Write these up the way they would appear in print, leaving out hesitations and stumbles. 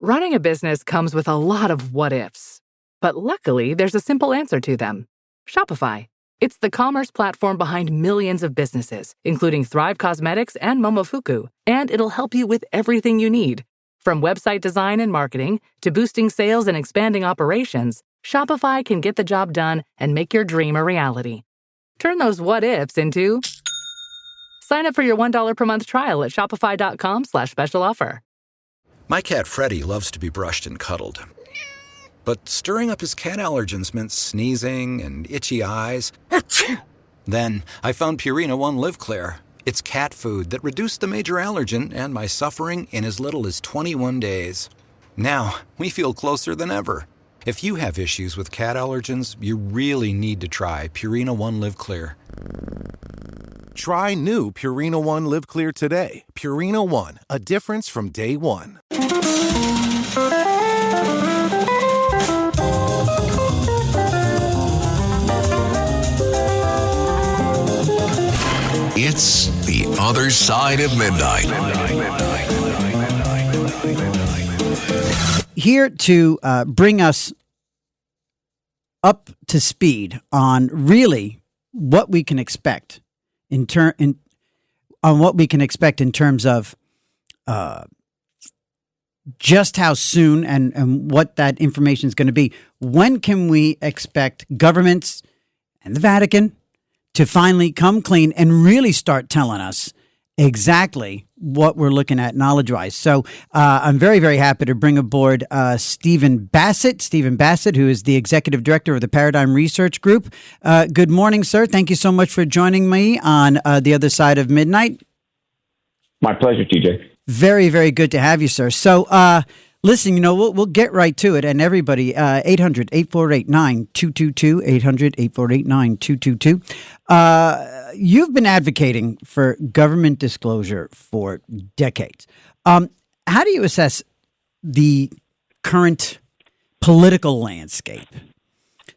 Running a business comes with a lot of what-ifs. But luckily, there's a simple answer to them. Shopify. It's the commerce platform behind millions of businesses, including Thrive Cosmetics and Momofuku, and it'll help you with everything you need. From website design and marketing to boosting sales and expanding operations, Shopify can get the job done and make your dream a reality. Turn those what-ifs into... Sign up for your $1 per month trial at shopify.com/special offer. My cat Freddie loves to be brushed and cuddled. But stirring up his cat allergens meant sneezing and itchy eyes. Then I found Purina One Live Clear. It's cat food that reduced the major allergen and my suffering in as little as 21 days. Now, we feel closer than ever. If you have issues with cat allergens, you really need to try Purina One Live Clear. Try new Purina One Live Clear today. Purina One, a difference from day one. It's The Other Side of Midnight. Here to bring us up to speed on really what we can expect in terms of just how soon and what that information is going to be. When can we expect governments and the Vatican to finally come clean and really start telling us exactly what we're looking at knowledge-wise? So I'm very, very happy to bring aboard Stephen Bassett. Stephen Bassett, who is the executive director of the Paradigm Research Group. Good morning, sir. Thank you so much for joining me on The Other Side of Midnight. My pleasure, TJ. Very, very good to have you, sir. So, listen, we'll get right to it. And everybody, 800-848-9222, 800-848-9222. You've been advocating for government disclosure for decades. How do you assess the current political landscape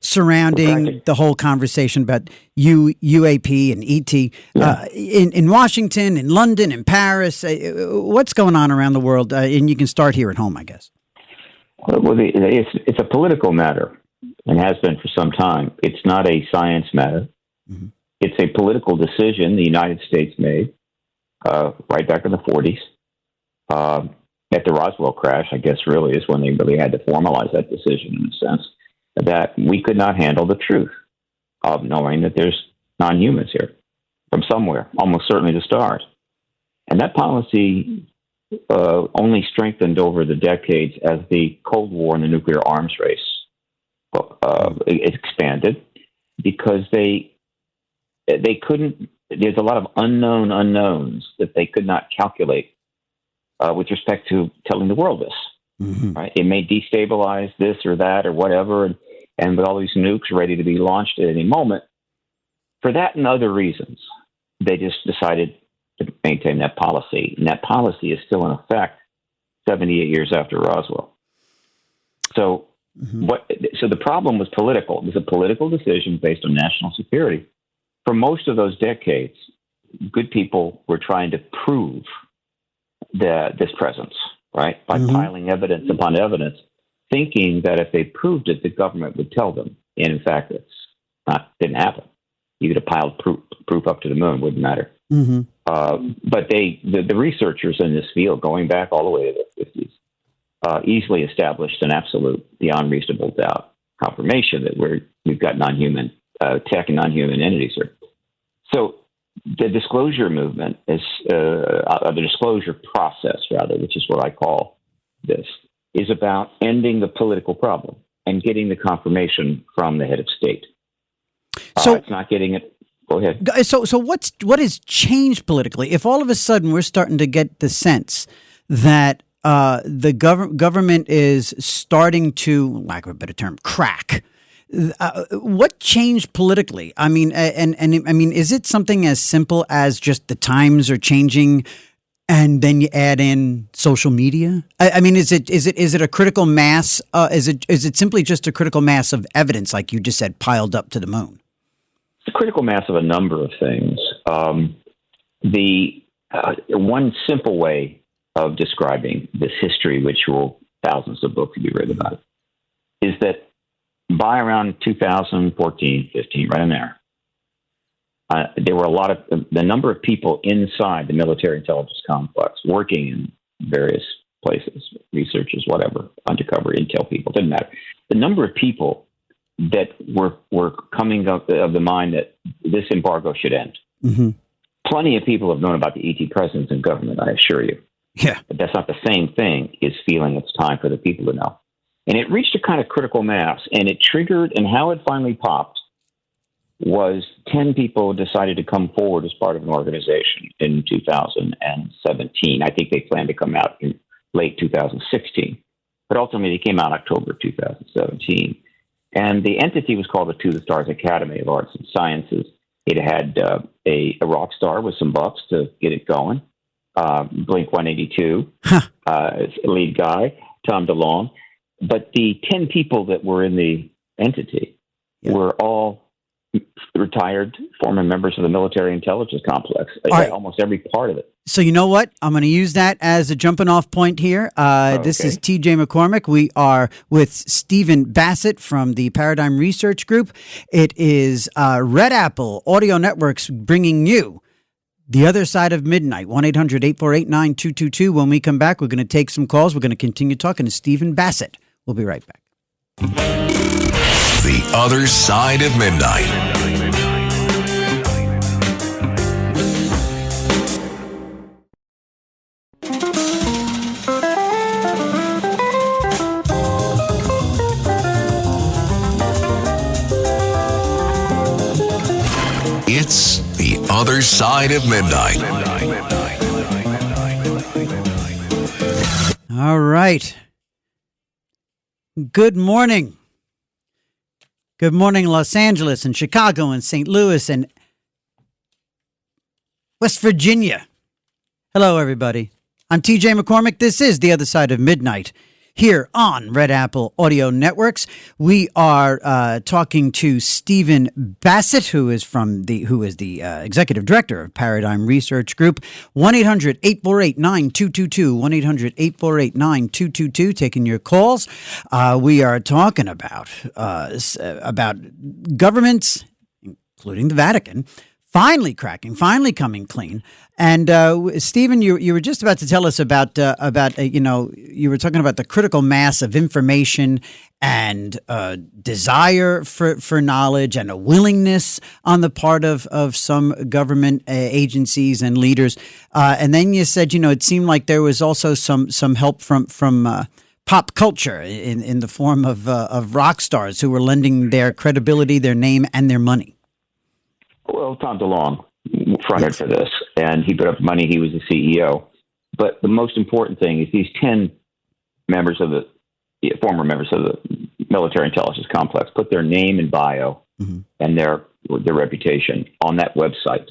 surrounding the whole conversation about UAP and ET in Washington, in London, in Paris? What's going on around the world? And you can start here at home, I guess. Well, it's a political matter and has been for some time. It's not a science matter. Mm-hmm. It's a political decision the United States made right back in the 40s. At the Roswell crash, I guess, really is when they really had to formalize that decision in a sense, that we could not handle the truth of knowing that there's non-humans here from somewhere, almost certainly the stars. And that policy only strengthened over the decades as the Cold War and the nuclear arms race expanded, because they couldn't, there's a lot of unknown unknowns that they could not calculate with respect to telling the world this. Mm-hmm. Right? It may destabilize this or that or whatever, and with all these nukes ready to be launched at any moment, for that and other reasons, they just decided to maintain that policy. And that policy is still in effect 78 years after Roswell. So So the problem was political. It was a political decision based on national security. For most of those decades, good people were trying to prove this presence, right, by piling evidence upon evidence, thinking that if they proved it, the government would tell them. And in fact, didn't happen. You could have piled proof up to the moon, wouldn't matter. Mm-hmm. But the researchers in this field, going back all the way to the 50s, easily established an absolute, beyond reasonable doubt, confirmation that we've got non-human tech and non-human entities here. So the disclosure movement is the disclosure process, rather, which is what I call this, is about ending the political problem and getting the confirmation from the head of state. So it's not getting it. Go ahead. So what has changed politically? If all of a sudden we're starting to get the sense that the government is starting to, lack of a better term, crack. What changed politically? I mean, and I mean, is it something as simple as just the times are changing, and then you add in social media? I mean, is it a critical mass? Is it simply just a critical mass of evidence, like you just said, piled up to the moon? It's a critical mass of a number of things. The one simple way of describing this history, which will thousands of books to be written about it, is that by around 2014, 15, right in there, there were the number of people inside the military intelligence complex working in various places, researchers, whatever, undercover intel people, didn't matter. The number of people that were coming up of the mind that this embargo should end. Mm-hmm. Plenty of people have known about the ET presence in government, I assure you. Yeah. But that's not the same thing as feeling it's time for the people to know. And it reached a kind of critical mass, and it triggered, and how it finally popped was 10 people decided to come forward as part of an organization in 2017. I think they planned to come out in late 2016. But ultimately, they came out October 2017. And the entity was called the To the Stars Academy of Arts and Sciences. It had a rock star with some bucks to get it going. Blink 182, lead guy, Tom DeLonge. But the 10 people that were in the entity were all retired former members of the military intelligence complex, right. Almost every part of it. So you know what? I'm going to use that as a jumping off point here. This is TJ McCormack. We are with Stephen Bassett from the Paradigm Research Group. It is Red Apple Audio Networks bringing you The Other Side of Midnight, 1-800-848-9222. When we come back, we're going to take some calls. We're going to continue talking to Stephen Bassett. We'll be right back. The Other Side of Midnight. It's The Other Side of Midnight. All right. Good morning. Good morning, Los Angeles and Chicago and St. Louis and West Virginia. Hello, everybody. I'm TJ McCormack. This is The Other Side of Midnight here on Red Apple Audio Networks. We are talking to Stephen Bassett, who is the executive director of Paradigm Research Group. 1-800-848-9222. 1-800-848-9222. Taking your calls. We are talking about governments, including the Vatican, finally cracking, finally coming clean. And Stephen, you were just about to tell us about you were talking about the critical mass of information and desire for knowledge and a willingness on the part of some government agencies and leaders. And then you said, it seemed like there was also some help from pop culture in the form of rock stars who were lending their credibility, their name, and their money. Well, Tom DeLonge fronted for this, and he put up money. He was the CEO. But the most important thing is these 10 former members of the military intelligence complex put their name and bio and their reputation on that website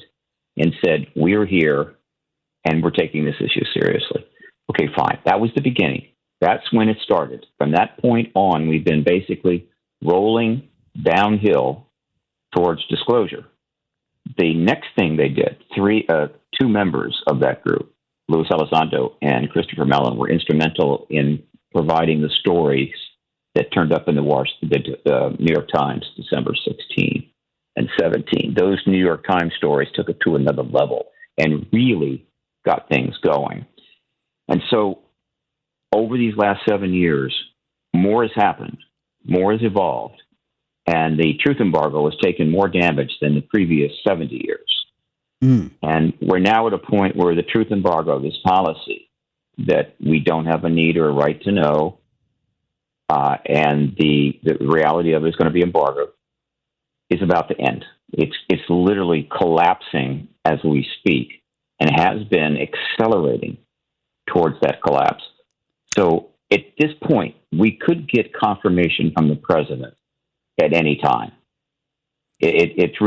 and said, we're here and we're taking this issue seriously. Okay, fine. That was the beginning. That's when it started. From that point on, we've been basically rolling downhill towards disclosure. The next thing they did, two members of that group, Luis Elizondo and Christopher Mellon, were instrumental in providing the stories that turned up in the New York Times, December 16 and 17. Those New York Times stories took it to another level and really got things going. And so over these last 7 years, more has happened, more has evolved. And the truth embargo has taken more damage than the previous 70 years. And we're now at a point where the truth embargo, this policy that we don't have a need or a right to know, and the reality of it is going to be embargoed, is about to end. It's literally collapsing as we speak and has been accelerating towards that collapse. So at this point, we could get confirmation from the president at any time. It's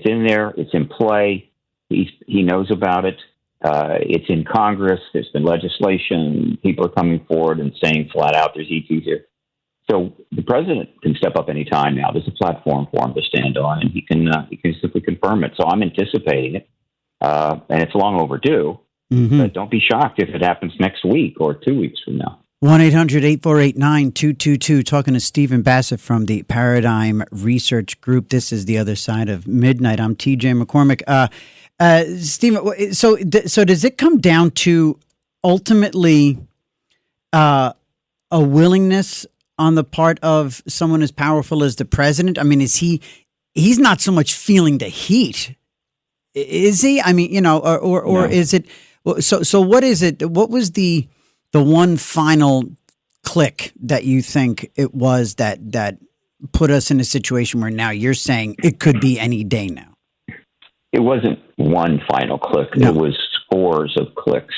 in there. It's in play. He knows about it. It's in Congress. There's been legislation. People are coming forward and saying flat out, there's ETs here. So the president can step up any time now. There's a platform for him to stand on, and he can simply confirm it. So I'm anticipating it, and it's long overdue. But don't be shocked if it happens next week or 2 weeks from now. 1-800-848-9222. Talking to Stephen Bassett from the Paradigm Research Group. This is The Other Side of Midnight. I'm TJ McCormack. Stephen, so does it come down to ultimately a willingness on the part of someone as powerful as the president? I mean, he's not so much feeling the heat, is he? I mean, or no. Is it? So what is it? What was the one final click that you think it was that put us in a situation where now you're saying it could be any day now? It wasn't one final click. No. It was scores of clicks.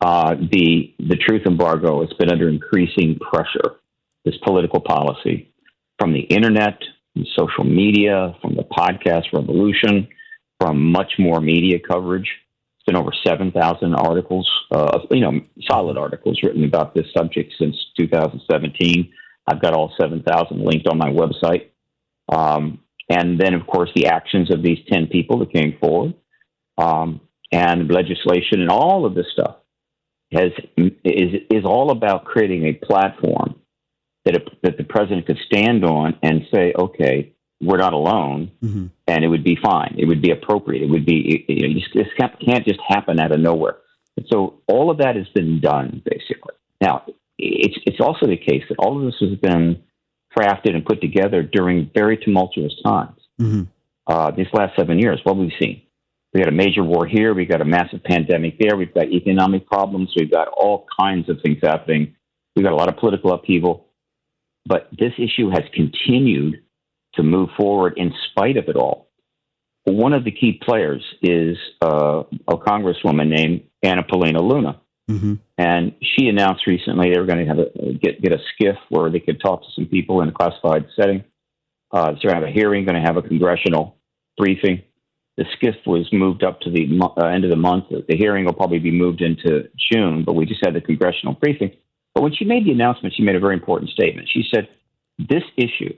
The truth embargo has been under increasing pressure, this political policy, from the internet, from social media, from the podcast revolution, from much more media coverage. Been over 7,000 articles, solid articles written about this subject since 2017. I've got all 7,000 linked on my website. And then, of course, the actions of these 10 people that came forward, and legislation and all of this stuff is all about creating a platform that the president could stand on and say, okay, we're not alone, mm-hmm. and it would be fine. It would be appropriate. It would be, this can't just happen out of nowhere. And so all of that has been done, basically. Now, it's also the case that all of this has been crafted and put together during very tumultuous times. Mm-hmm. These last 7 years, what we've seen. We got a major war here. We got a massive pandemic there. We've got economic problems. We've got all kinds of things happening. We've got a lot of political upheaval. But this issue has continued to move forward in spite of it all. One of the key players is a congresswoman named Anna Paulina Luna. Mm-hmm. And she announced recently they were going to have get a SCIF where they could talk to some people in a classified setting. So they're going to have a hearing, going to have a congressional briefing. The SCIF was moved up to the end of the month. The hearing will probably be moved into June, but we just had the congressional briefing. But when she made the announcement, she made a very important statement. She said, this issue,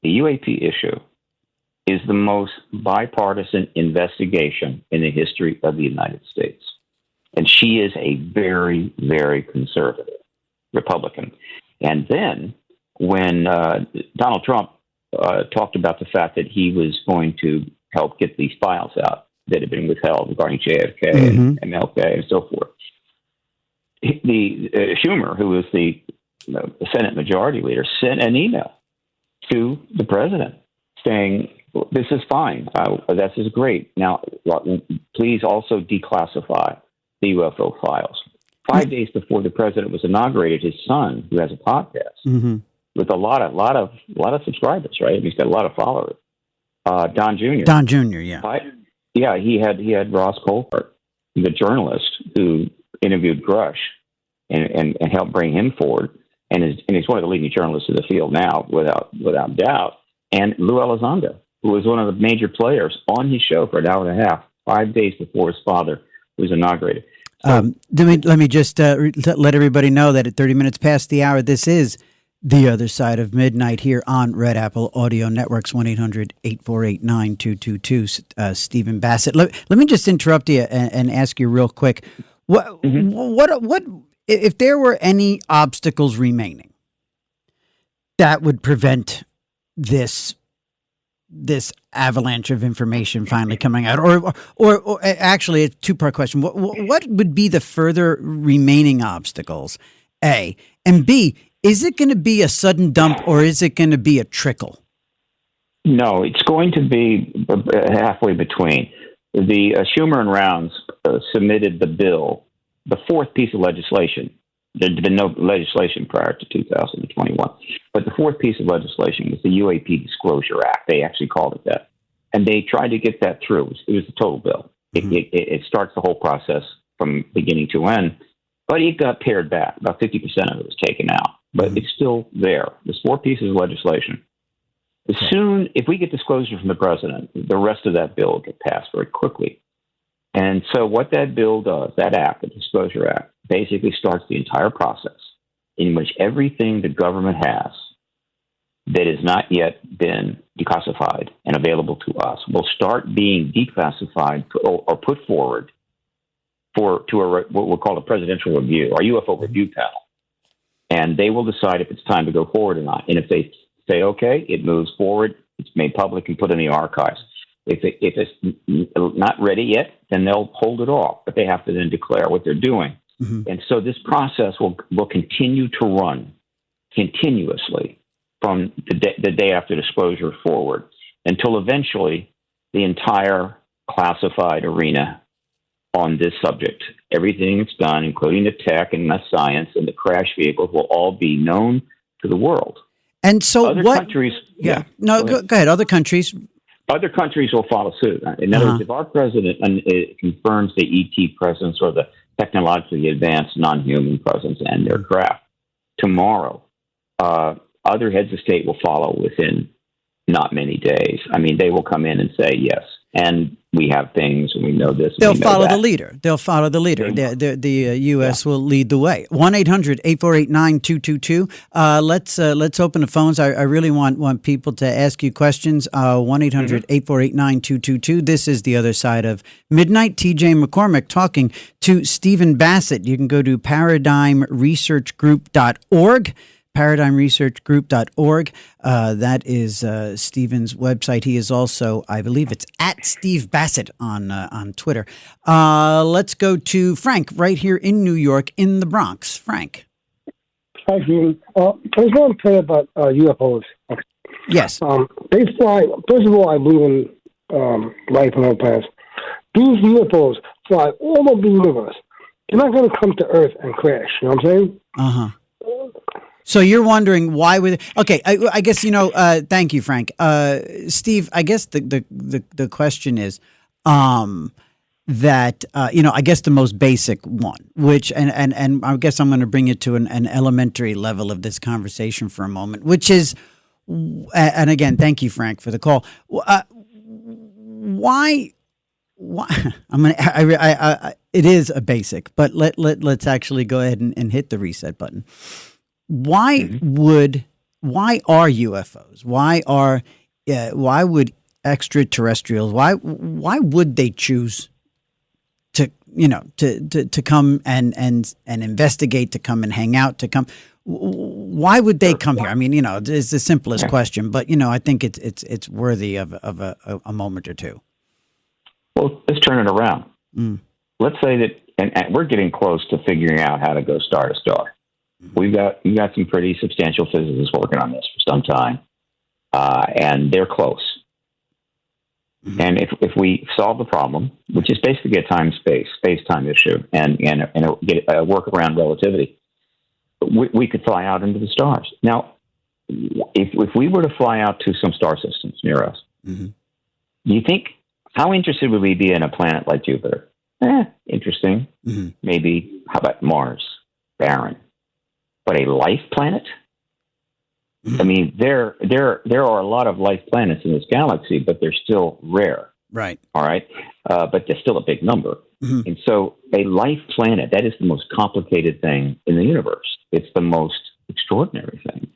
the UAP issue, is the most bipartisan investigation in the history of the United States. And she is a very, very conservative Republican. And then when Donald Trump talked about the fact that he was going to help get these files out that had been withheld regarding JFK mm-hmm. and MLK and so forth, the Schumer, who was the Senate Majority Leader, sent an email to the president saying, this is fine. This is great. Now, please also declassify the UFO files. 5 days before the president was inaugurated, his son, who has a podcast mm-hmm. with a lot of subscribers, right? He's got a lot of followers. Don Jr. Don Jr. Yeah. Yeah. He had Ross Colbert, the journalist who interviewed Grush and helped bring him forward. And he's one of the leading journalists in the field now, without doubt. And Lou Elizondo, who was one of the major players on his show for an hour and a half, 5 days before his father was inaugurated. So, let me just let everybody know that at 30 minutes past the hour, this is The Other Side of Midnight here on Red Apple Audio Networks, 1-800-848-9222. Stephen Bassett. Let me just interrupt you and ask you real quick. What if there were any obstacles remaining that would prevent this avalanche of information finally coming out, or actually a two-part question: what would be the further remaining obstacles? A, and B, is it going to be a sudden dump or is it going to be a trickle? No, it's going to be halfway between. The Schumer and Rounds submitted the bill. The fourth piece of legislation, there'd been no legislation prior to 2021, but the fourth piece of legislation was the UAP Disclosure Act. They actually called it that. And they tried to get that through. It was the total bill. Mm-hmm. It starts the whole process from beginning to end, but it got pared back. About 50% of it was taken out, but mm-hmm. it's still there. There's four pieces of legislation. Soon, if we get disclosure from the president, the rest of that bill will get passed very quickly. And so what that bill does, that act, the Disclosure Act, basically starts the entire process in which everything the government has that has not yet been declassified and available to us will start being declassified or put forward to what we'll call a presidential review, or UFO review panel. and they will decide if it's time to go forward or not. And if they say, okay, it moves forward, it's made public and put in the archives. If it's not ready yet, then they'll hold it off, but they have to then declare what they're doing. Mm-hmm. And so this process will continue to run continuously from the day after disclosure forward until eventually the entire classified arena on this subject, everything that's done, including the tech and the science and the crash vehicles, will all be known to the world. And so other what? Countries, go ahead. Other countries. Other countries will follow suit. In other words, if our president confirms the ET presence or the technologically advanced non-human presence and their craft tomorrow, other heads of state will follow within not many days. I mean, they will come in and say yes, and we have things, and we know this. They'll follow the leader. They'll follow the leader. The U.S. will lead the way. 1-800-848-9222. Let's open the phones. I really want people to ask you questions. 1-800-848-9222. This is The Other Side of Midnight. TJ McCormack talking to Stephen Bassett. You can go to paradigmresearchgroup.org. paradigmresearchgroup.org. That is Stephen's website. He is also, I believe it's at Steve Bassett on Twitter. Let's go to Frank right here in New York in the Bronx. Frank. Hi, Stephen. I was going to tell you about UFOs. Yes. They fly. First of all, I believe in life and other planets. These UFOs fly all over the universe. They're not going to come to Earth and crash. You know what I'm saying? Uh-huh. So you're wondering why would? Okay, I guess thank you, Frank. Steve, I guess the question is that I guess the most basic one, which and I guess I'm going to bring it to an elementary level of this conversation for a moment, which is, and again, thank you, Frank, for the call. Why? I'm gonna. It is a basic, but let's actually go ahead and hit the reset button. Why are UFOs? Why would extraterrestrials? Why would they choose to come and investigate, to come and hang out, to come? Why would they come here? I mean, it's the simplest question, but I think it's worthy of a moment or two. Well, let's turn it around. Let's say that, and we're getting close to figuring out how to go star to star. We've got some pretty substantial physicists working on this for some time, and they're close. Mm-hmm. And if we solve the problem, which is basically a space-time issue, and get a workaround relativity, we could fly out into the stars. Now, if we were to fly out to some star systems near us, do you think, how interested would we be in a planet like Jupiter? Interesting. Mm-hmm. Maybe. How about Mars? Barren. But a life planet? I mean, there are a lot of life planets in this galaxy, but they're still rare. Right. All right. But they're still a big number. Mm-hmm. And so a life planet, that is the most complicated thing in the universe. It's the most extraordinary thing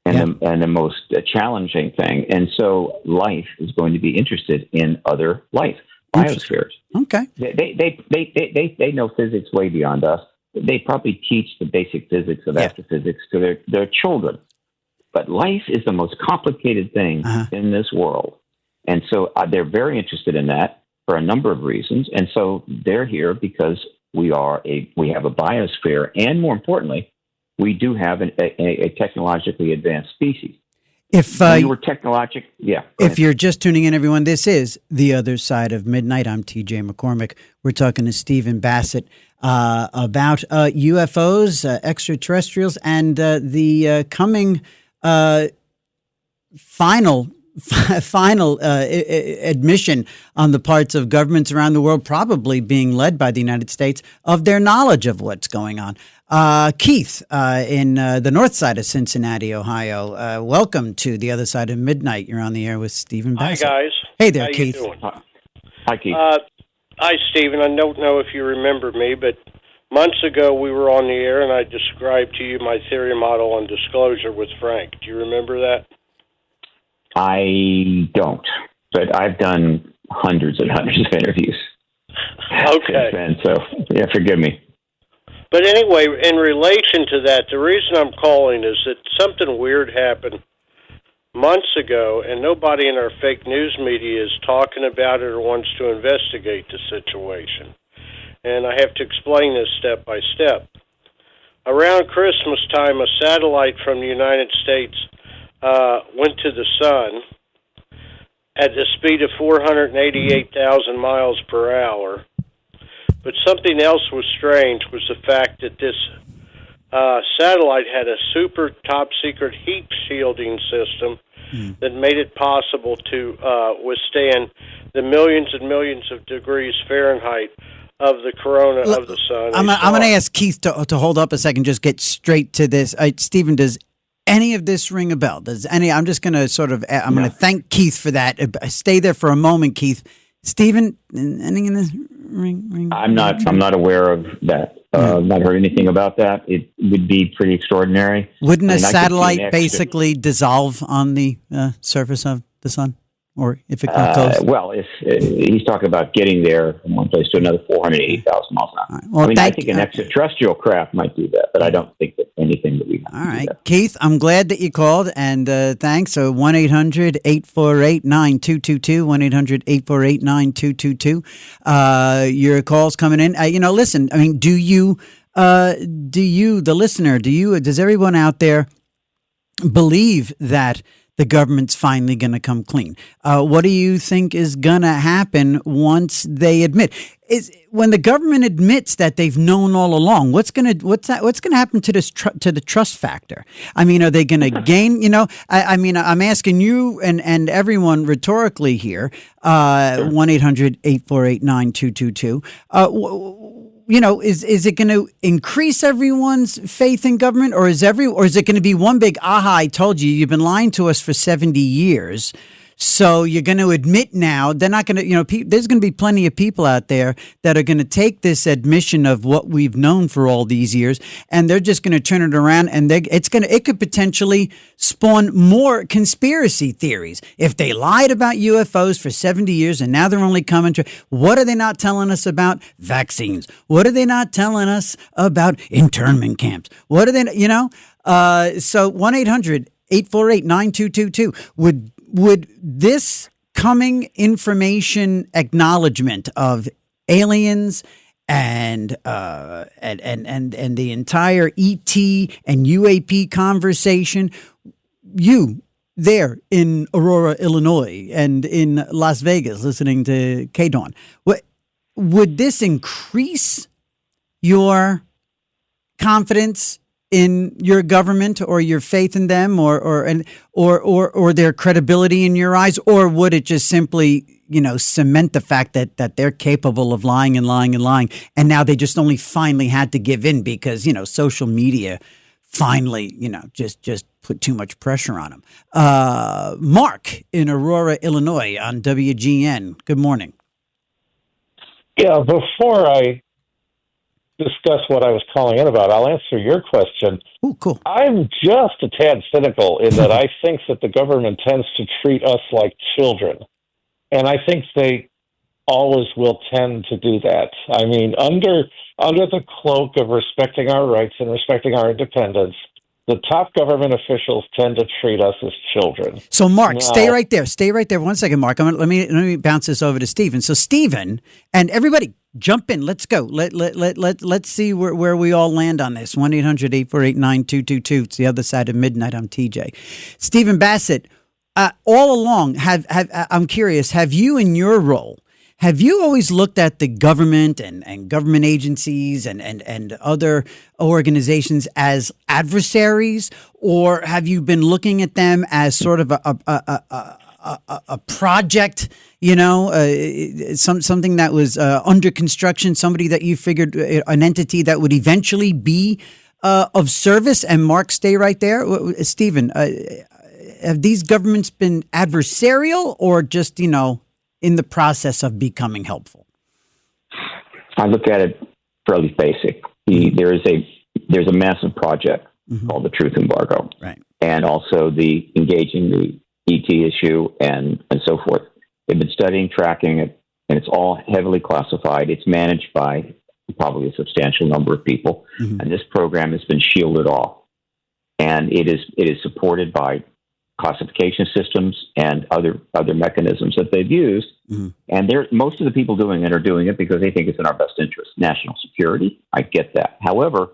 and the most challenging thing. And so life is going to be interested in other life, biospheres. Okay. They know physics way beyond us. They probably teach the basic physics of astrophysics to their children. But life is the most complicated thing in this world. And so they're very interested in that for a number of reasons. And so they're here because we have a biosphere. And more importantly, we do have a technologically advanced species. If you're just tuning in, everyone, this is The Other Side of Midnight. I'm TJ McCormack. We're talking to Stephen Bassett about UFOs, extraterrestrials, and the coming final admission on the parts of governments around the world, probably being led by the United States, of their knowledge of what's going on. Keith in the north side of Cincinnati, Ohio. Welcome to The Other Side of Midnight. You're on the air with Stephen Bassett. Hi, guys. Hey there, How Keith. You doing? Hi, Keith. Hi, Stephen. I don't know if you remember me, but months ago we were on the air and I described to you my theory model on disclosure with Frank. Do you remember that? I don't, but I've done hundreds and hundreds of interviews. Okay. And so, forgive me. But anyway, in relation to that, the reason I'm calling is that something weird happened months ago, and nobody in our fake news media is talking about it or wants to investigate the situation. And I have to explain this step by step. Around Christmas time, a satellite from the United States went to the sun at the speed of 488,000 miles per hour. But something else was strange, was the fact that this satellite had a super top-secret heat shielding system that made it possible to withstand the millions and millions of degrees Fahrenheit of the corona of the sun. I'm going to ask Keith to hold up a second, just get straight to this. Stephen, does any of this ring a bell? I'm just going to going to thank Keith for that. Stay there for a moment, Keith. Stephen, anything in this ring? I'm not aware of that. Not heard anything about that. It would be pretty extraordinary. Wouldn't a satellite basically dissolve on the surface of the sun? Or if it comes close? Well, if he's talking about getting there from one place to another 480,000 miles an hour. Right. Well, I think an extraterrestrial craft might do that, but I don't think that anything that we have. All right. Keith, I'm glad that you called, and thanks. So 1-800-848-9222, 1-800-848-9222. Your call's coming in. Listen, I mean, do you, the listener, does everyone out there believe that the government's finally going to come clean? What do you think is going to happen once they admit? When the government admits that they've known all along, what's going to happen to the trust factor? I mean, are they going to gain? I'm asking you and everyone rhetorically here. 1-800-848-9222. Is it going to increase everyone's faith in government, or is it going to be one big aha? I told you, you've been lying to us for 70 years. So you're going to admit now. They're not going to, there's going to be plenty of people out there that are going to take this admission of what we've known for all these years, and they're just going to turn it around, and it could potentially spawn more conspiracy theories. If they lied about UFOs for 70 years and now they're only coming to, what are they not telling us about vaccines? What are they not telling us about internment camps? What are they, so 1-800-848-9222. Would this coming information acknowledgement of aliens and the entire ET and UAP conversation, you there in Aurora, Illinois, and in Las Vegas listening to K-Dawn, would this increase your confidence in your government, or your faith in them, or their credibility in your eyes? Or would it just simply, cement the fact that they're capable of lying and lying and lying, and now they just only finally had to give in because, social media finally, just put too much pressure on them? Mark in Aurora, Illinois on WGN. Good morning. Yeah, before I discuss what I was calling in about, I'll answer your question. Oh, cool. I'm just a tad cynical in that I think that the government tends to treat us like children. And I think they always will tend to do that. I mean, under the cloak of respecting our rights and respecting our independence, the top government officials tend to treat us as children. So, Mark, stay right there. Stay right there. 1 second, Mark. Let me bounce this over to Stephen. So, Stephen, and everybody, jump in. Let's go. Let's see where we all land on this. 1-800-848-9222. It's the other side of midnight. I'm TJ. Stephen Bassett. All along, I'm curious. Have you, in your role, have you always looked at the government and government agencies and other organizations as adversaries, or have you been looking at them as sort of a project, something that was under construction, somebody that you figured, an entity that would eventually be of service? And Mark, stay right there. Stephen, have these governments been adversarial, or just, in the process of becoming helpful? I look at it fairly basic. There's a massive project called the Truth Embargo, right, and also the engaging the ET issue and so forth. They've been studying, tracking it, and it's all heavily classified. It's managed by probably a substantial number of people. And this program has been shielded off. And it is supported by classification systems and other mechanisms that they've used. And most of the people doing it are doing it because they think it's in our best interest. National security, I get that. However,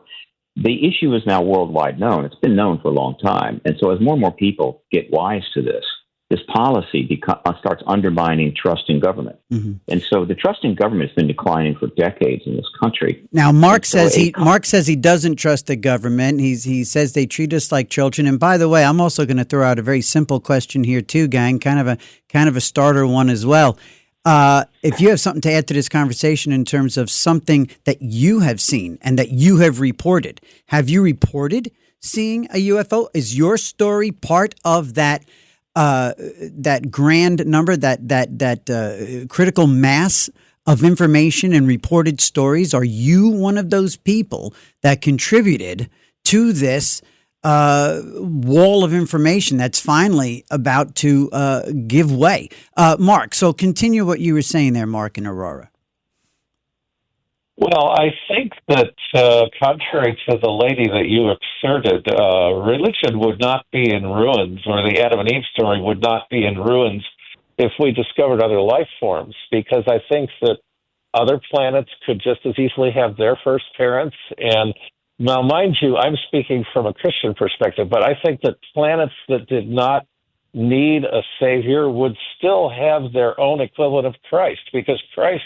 the issue is now worldwide known. It's been known for a long time. And so as more and more people get wise to this policy starts undermining trust in government. And so the trust in government has been declining for decades in this country. Now, Mark says he doesn't trust the government. He says they treat us like children. And by the way, I'm also going to throw out a very simple question here too, gang, kind of a starter one as well. If you have something to add to this conversation in terms of something that you have seen and that you have reported, have you reported seeing a UFO? Is your story part of that grand number, that critical mass of information and reported stories? Are you one of those people that contributed to this wall of information that's finally about to give way? Mark, so continue what you were saying there, Mark in Aurora. Well, I think that contrary to the lady that you asserted, religion would not be in ruins, or the Adam and Eve story would not be in ruins if we discovered other life forms, because I think that other planets could just as easily have their first parents. And now, mind you, I'm speaking from a Christian perspective, but I think that planets that did not need a savior would still have their own equivalent of Christ, because Christ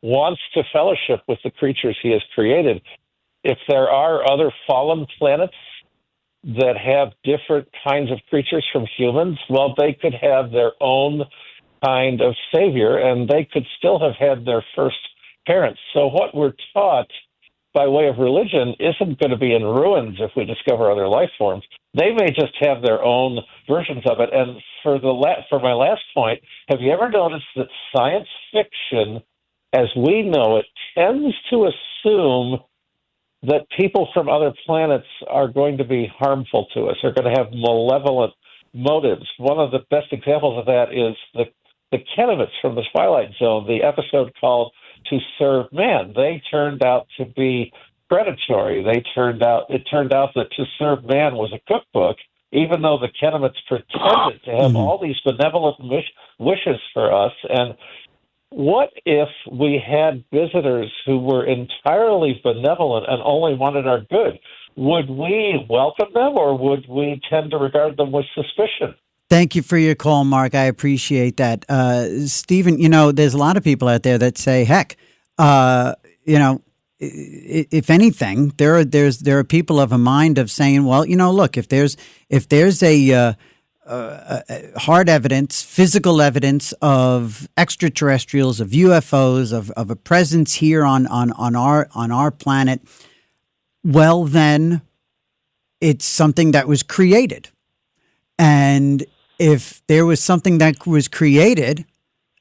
wants to fellowship with the creatures he has created. If there are other fallen planets that have different kinds of creatures from humans, well, they could have their own kind of savior, and they could still have had their first parents. So what we're taught by way of religion isn't going to be in ruins if we discover other life forms. They may just have their own versions of it. And for my last point, have you ever noticed that science fiction, as we know it, tends to assume that people from other planets are going to be harmful to us, are going to have malevolent motives? One of the best examples of that is the Kennevics from the Twilight Zone, the episode called To Serve Man. They turned out to be predatory. It turned out that To Serve Man was a cookbook, even though the Kennevics pretended to have all these benevolent wishes for us. And what if we had visitors who were entirely benevolent and only wanted our good? Would we welcome them, or would we tend to regard them with suspicion? Thank you for your call, Mark. I appreciate that. Stephen, there's a lot of people out there that say, heck, if anything, there are people of a mind of saying, well, look, if there's a hard evidence, physical evidence of extraterrestrials, of UFOs, of a presence here on our planet, well, then it's something that was created. And if there was something that was created,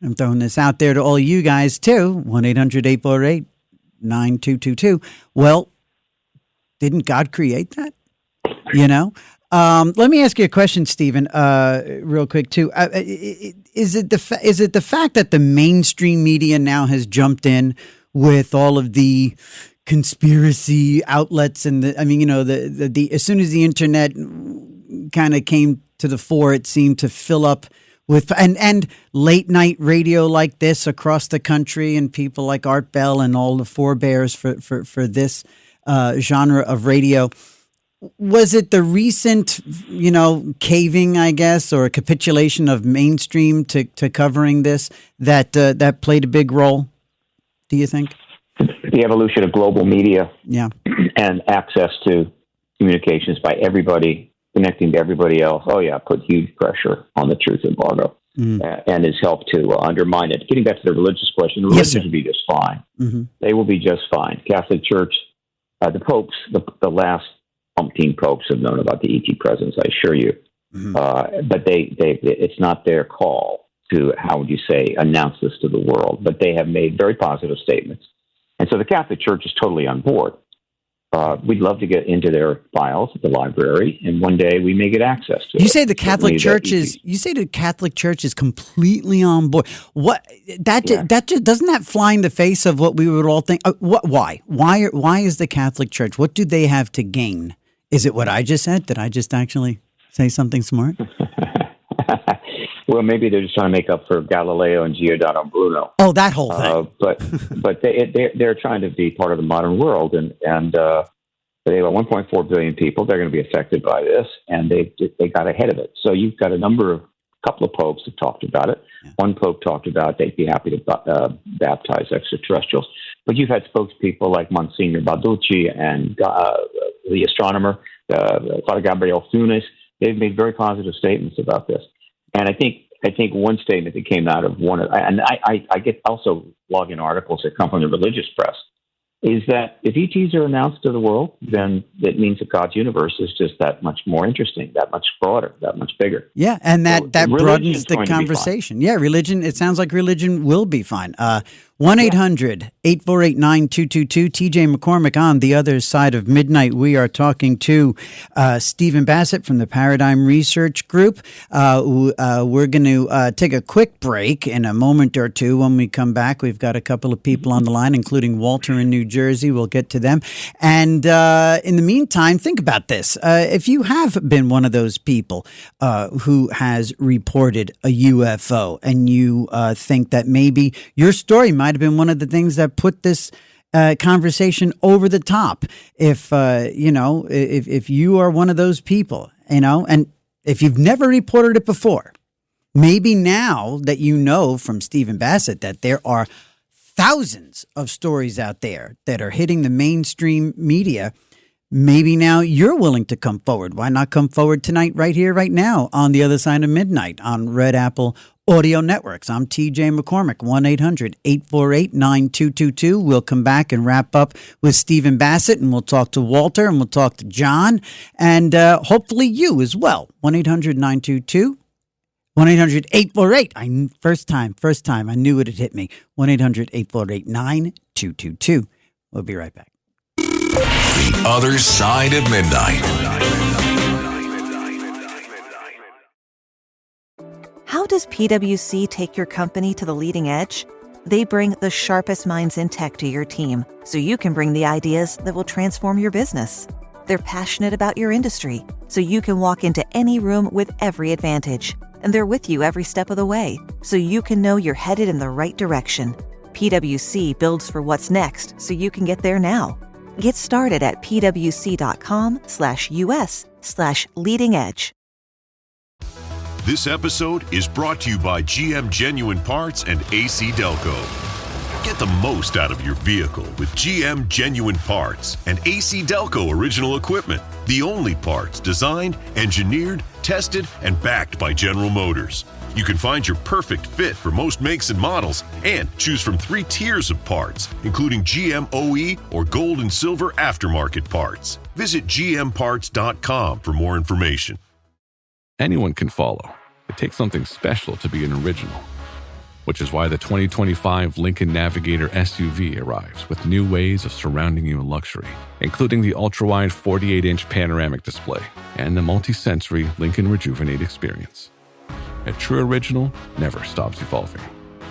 I'm throwing this out there to all you guys too, 1-800-848-9222. Well, didn't God create that? Let me ask you a question, Stephen, real quick too. Is it the fact that the mainstream media now has jumped in with all of the conspiracy outlets and the as soon as the internet kind of came to the fore, it seemed to fill up with and late night radio like this across the country, and people like Art Bell and all the forebears for this genre of radio. Was it the recent, caving, I guess, or capitulation of mainstream to covering this that played a big role, do you think? The evolution of global media, yeah, and access to communications by everybody, connecting to everybody else, put huge pressure on the truth embargo, and has helped to undermine it. Getting back to the religious question, religions will be just fine. They will be just fine. Catholic Church, the popes, the last umpteen popes have known about the ET presence, I assure you. But it's not their call to, announce this to the world. But they have made very positive statements. And so the Catholic Church is totally on board. we'd love to get into their files at the library, and one day we may get access to it. You say the Catholic Church is. You say the Catholic Church is completely on board. What that doesn't that fly in the face of what we would all think? Why is the Catholic Church? What do they have to gain? Is it what I just said? Did I just actually say something smart? Well, maybe they're just trying to make up for Galileo and Giordano Bruno. Oh, that whole thing. But they're trying to be part of the modern world, and they have 1.4 billion people. They're going to be affected by this, and they got ahead of it. So you've got a couple of popes have talked about it. Yeah. One pope talked about they'd be happy to baptize extraterrestrials. But you've had spokespeople like Monsignor Balducci and the astronomer, Father Gabriel Funes. They've made very positive statements about this. And I think one statement that came out of I get also log in articles that come from the religious press, is that if ETs are announced to the world, then it means that God's universe is just that much more interesting, that much broader, that much bigger. Yeah, and that broadens the conversation. Yeah, religion, it sounds like religion will be fine. 1-800-848-9222. TJ McCormack on the other side of midnight. We are talking to Stephen Bassett from the Paradigm Research Group. We're going to take a quick break in a moment or two. When we come back, we've got a couple of people on the line, including Walter in New Jersey. We'll get to them. And in the meantime, think about this. If you have been one of those people who has reported a UFO and you think that maybe your story might have been one of the things that put this conversation over the top. If you are one of those people, and if you've never reported it before, maybe now that you know from Stephen Bassett that there are thousands of stories out there that are hitting the mainstream media, maybe now you're willing to come forward. Why not come forward tonight, right here, right now, on the other side of midnight on Red Apple Audio Networks? I'm TJ McCormack, 1-800-848-9222. We'll come back and wrap up with Stephen Bassett, and we'll talk to Walter, and we'll talk to John, and hopefully you as well. 1-800-922. 1-800-848. First time. I knew it had hit me. 1-800-848-9222. We'll be right back. The Other Side of Midnight. How does PwC take your company to the leading edge? They bring the sharpest minds in tech to your team, so you can bring the ideas that will transform your business. They're passionate about your industry, so you can walk into any room with every advantage. And they're with you every step of the way, so you can know you're headed in the right direction. PwC builds for what's next, so you can get there now. Get started at pwc.com/us/leading edge. This episode is brought to you by GM Genuine Parts and AC Delco. Get the most out of your vehicle with GM Genuine Parts and AC Delco Original Equipment, the only parts designed, engineered, tested, and backed by General Motors. You can find your perfect fit for most makes and models and choose from 3 tiers of parts, including GM OE or gold and silver aftermarket parts. Visit gmparts.com for more information. Anyone can follow. It takes something special to be an original, which is why the 2025 Lincoln Navigator SUV arrives with new ways of surrounding you in luxury, including the ultra-wide 48-inch panoramic display and the multi-sensory Lincoln Rejuvenate experience. A true original never stops evolving.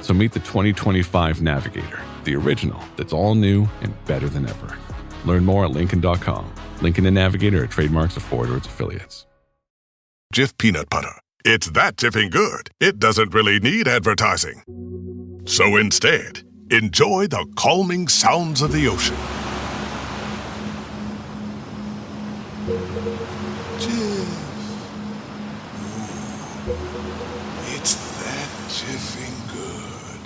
So meet the 2025 Navigator, the original that's all new and better than ever. Learn more at Lincoln.com. Lincoln and Navigator are trademarks of Ford or its affiliates. Jif peanut butter. It's that Jiffing good, it doesn't really need advertising. So instead, enjoy the calming sounds of the ocean. Jif. Ooh, it's that Jiffing good.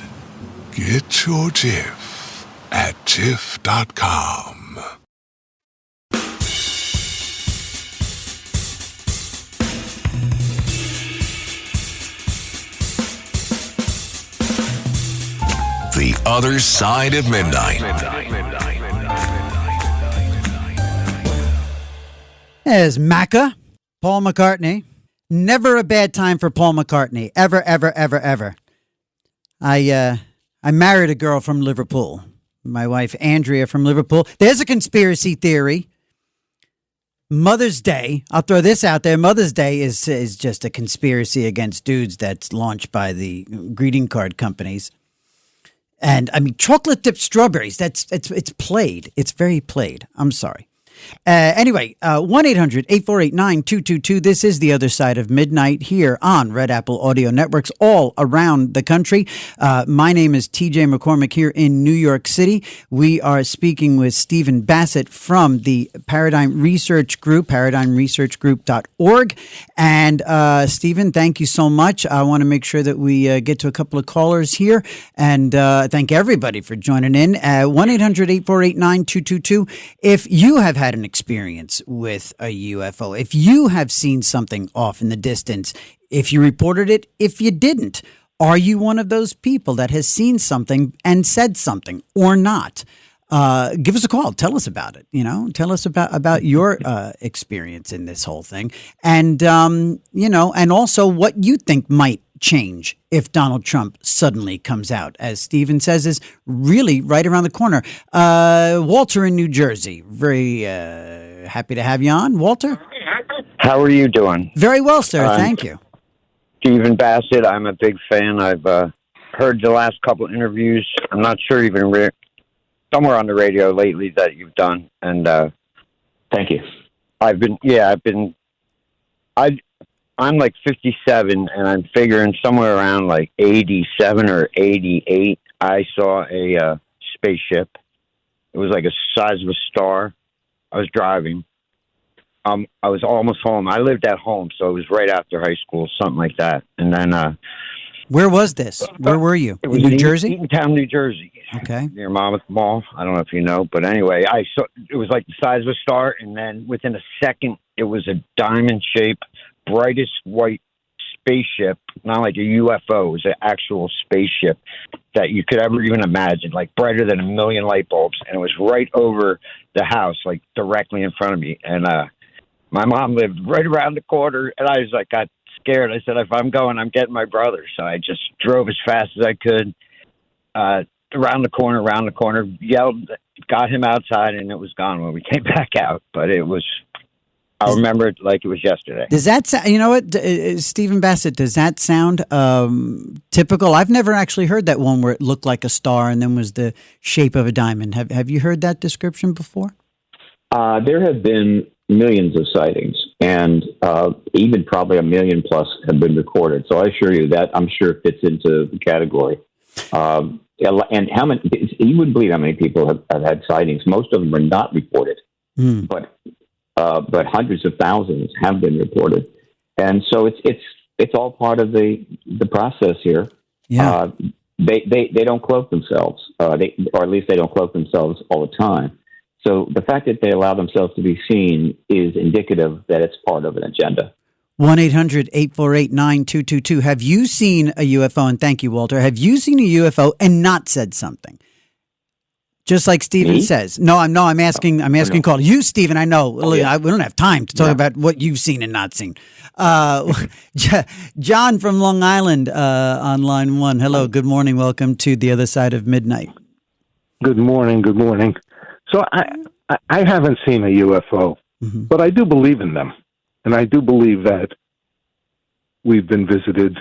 Get your Jif at Jif.com. The Other Side of Midnight. There's Macca, Paul McCartney. Never a bad time for Paul McCartney. Ever, ever, ever, ever. I married a girl from Liverpool. My wife, Andrea from Liverpool. There's a conspiracy theory. Mother's Day, I'll throw this out there. Mother's Day is just a conspiracy against dudes that's launched by the greeting card companies. And I mean, chocolate dipped strawberries, it's played. It's very played. I'm sorry. Anyway, 1-800-848-9222. This is The Other Side of Midnight here on Red Apple Audio Networks all around the country. My name is TJ McCormack here in New York City. We are speaking with Stephen Bassett from the Paradigm Research Group, paradigmresearchgroup.org. And Stephen, thank you so much. I want to make sure that we get to a couple of callers here. And thank everybody for joining in. 1-800-848-9222. If you have had an experience with a UFO, if you have seen something off in the distance, if you reported it, if you didn't, are you one of those people that has seen something and said something or not? Give us a call. Tell us about it. Tell us about your experience in this whole thing, and and also what you think might change if Donald Trump suddenly comes out, as Stephen says, is really right around the corner. Walter in New Jersey, very happy to have you on, Walter. How are you doing? Very well, sir. Thank you. Stephen Bassett. I'm a big fan. I've heard the last couple of interviews. I'm not sure even somewhere on the radio lately that you've done, and thank you. I'm like 57, and I'm figuring somewhere around like 87 or 88, I saw a spaceship. It was like the size of a star. I was driving. I was almost home. I lived at home, so it was right after high school, something like that. And then... where was this? Where were you? It was in New Jersey? Eatontown, New Jersey. Okay. Near Monmouth Mall. I don't know if you know, but anyway, I saw it was like the size of a star, and then within a second, it was a diamond-shaped, brightest white spaceship, not like a UFO. It was an actual spaceship that you could ever even imagine, like brighter than a million light bulbs, and it was right over the house, like directly in front of me. And my mom lived right around the corner, and I was like, got scared. I said, if I'm going, I'm getting my brother. So I just drove as fast as I could around the corner, yelled, got him outside, and it was gone when we came back out. But I remember it like it was yesterday. Does that sound, you know what, Stephen Bassett, does that sound typical? I've never actually heard that one where it looked like a star and then was the shape of a diamond. Have you heard that description before? There have been millions of sightings, and even probably 1 million plus have been recorded. So I assure you that I'm sure fits into the category. And how many? You wouldn't believe how many people have had sightings. Most of them are not reported, but hundreds of thousands have been reported, and so it's all part of the process here. Yeah. They don't cloak themselves, or at least they don't cloak themselves all the time. So the fact that they allow themselves to be seen is indicative that it's part of an agenda. 1-800-848-9222. Have you seen a UFO? And thank you, Walter. Have you seen a UFO and not said something? Just like Stephen says. No, I'm asking call. You, Stephen, I know. We don't have time to talk about what you've seen and not seen. John from Long Island on line 1. Hello, good morning. Welcome to The Other Side of Midnight. Good morning. So I haven't seen a UFO, but I do believe in them. And I do believe that we've been visited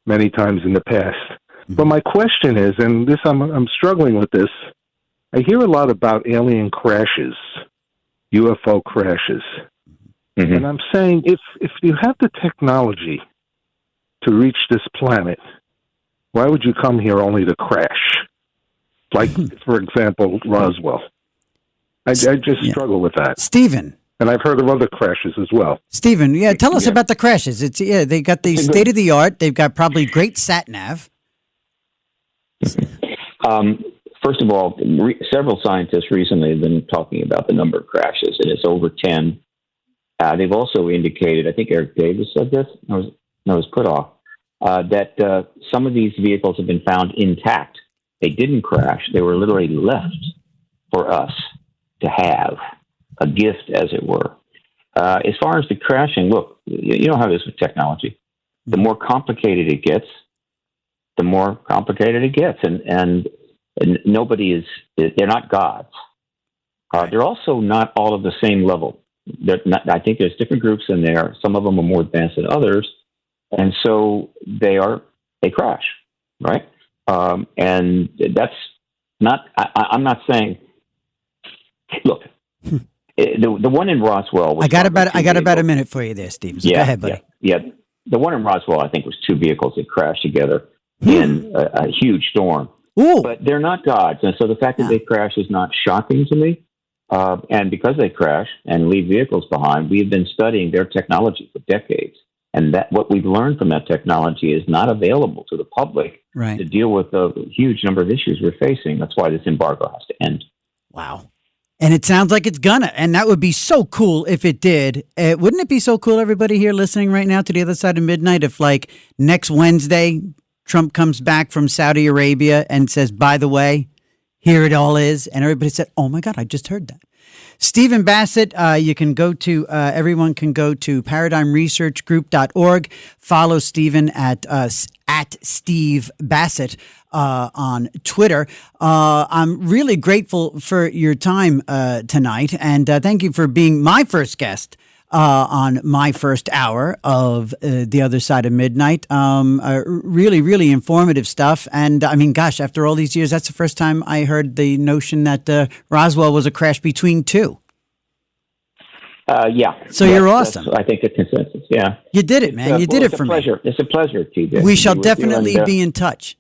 many times in the past. But my question is, and this I'm struggling with this, I hear a lot about alien crashes, UFO crashes. And I'm saying, if you have the technology to reach this planet, why would you come here only to crash? Like, for example, Roswell. I just struggle with that. Stephen. And I've heard of other crashes as well. Stephen, tell us about the crashes. They got the state of the art. They've got probably great sat nav. First of all, several scientists recently have been talking about the number of crashes, and it's over 10. They've also indicated, I think Eric Davis said this, was put off, that some of these vehicles have been found intact. They didn't crash. They were literally left for us to have, a gift, as it were. As far as the crashing, look, you know how it is with technology. The more complicated it gets, the more complicated it gets. And nobody is. They're not gods. They're also not all of the same level. I think there's different groups in there. Some of them are more advanced than others, and so they crash, right? And that's not. I'm not saying. Look, the one in Roswell. Was I got about a minute for you there, Stephen. So go ahead, buddy. Yeah, the one in Roswell, I think, was two vehicles that crashed together in a huge storm. Ooh. But they're not gods, and so the fact that they crash is not shocking to me. And because they crash and leave vehicles behind, we've been studying their technology for decades. And that what we've learned from that technology is not available to the public to deal with the huge number of issues we're facing. That's why this embargo has to end. Wow. And it sounds like it's gonna. And that would be so cool if it did. Wouldn't it be so cool, everybody here listening right now to The Other Side of Midnight, if like next Wednesday, Trump comes back from Saudi Arabia and says, by the way, here it all is. And everybody said, oh my God, I just heard that. Stephen Bassett, you can go to, everyone can go to paradigmresearchgroup.org. Follow Stephen at Steve Bassett on Twitter. I'm really grateful for your time tonight. And thank you for being my first guest on my first hour of The Other Side of Midnight. Really, really informative stuff. And I mean, gosh, after all these years, that's the first time I heard the notion that Roswell was a crash between two. Yeah. So you're awesome. I think the consensus. Yeah. You did it, man. You did it for me. It's a pleasure, TJ. We shall definitely be in touch.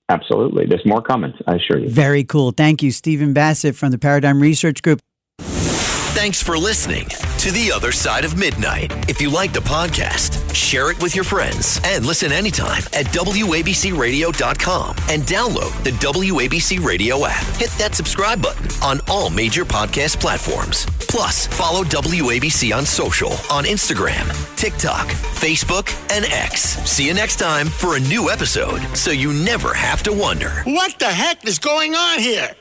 Absolutely. There's more comments, I assure you. Very cool. Thank you, Stephen Bassett from the Paradigm Research Group. Thanks for listening to The Other Side of Midnight. If you like the podcast, share it with your friends and listen anytime at WABCRadio.com and download the WABC Radio app. Hit that subscribe button on all major podcast platforms. Plus, follow WABC on social on Instagram, TikTok, Facebook, and X. See you next time for a new episode so you never have to wonder. What the heck is going on here?